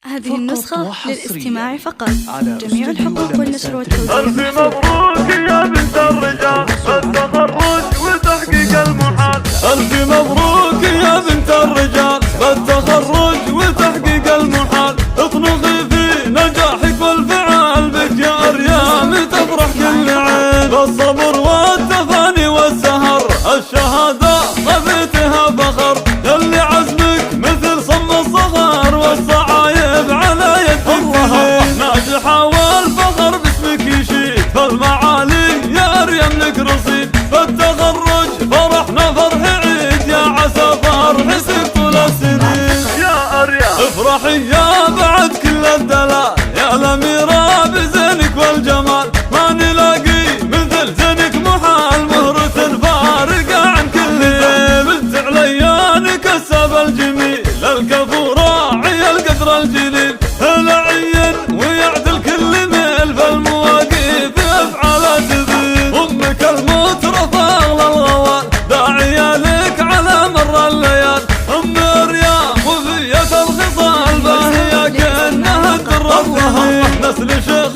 هذه النسخة للاستماع فقط. جميع الحقوق والنشر والتوزيع. ألف مبروك يا بنت الرجال، بالتخرج وتحقيق المحال. ألف مبروك يا بنت الرجال، بالتخرج وتحقيق المحال. اطنخي في نجاحك والفعال، بك يا أريام تفرح كل عين. بالصبر والتفاني والسهر، الشهادة خذيتها فخر. يلي عزمك مثل صم الصخر، والصعايب على يدك تهين. ناجحة والفخر باسمك يشيد، فالمعالي يا أريم لك رصيد. فالتخرج فرحنا فرح عيد، يا عسى فرح طول السنين. يا أريم افرحي يا بعد كل الدلال، يا الأميرة بزينك والجمال. ما نلاقي مثل زينك محال، مهرة فارقة عن كل ذيل. بنت عليان كسب الجميل، الكفو راعي القدر الجليل. العين ويعدل كل ميل، فالمواقف افعال تذيل. امك المترفة اغلى الغوال، داعية لك على مر الليال. ام رياض وفية الخصال، فهي كأنها الدر الرهيب. نسل شيخ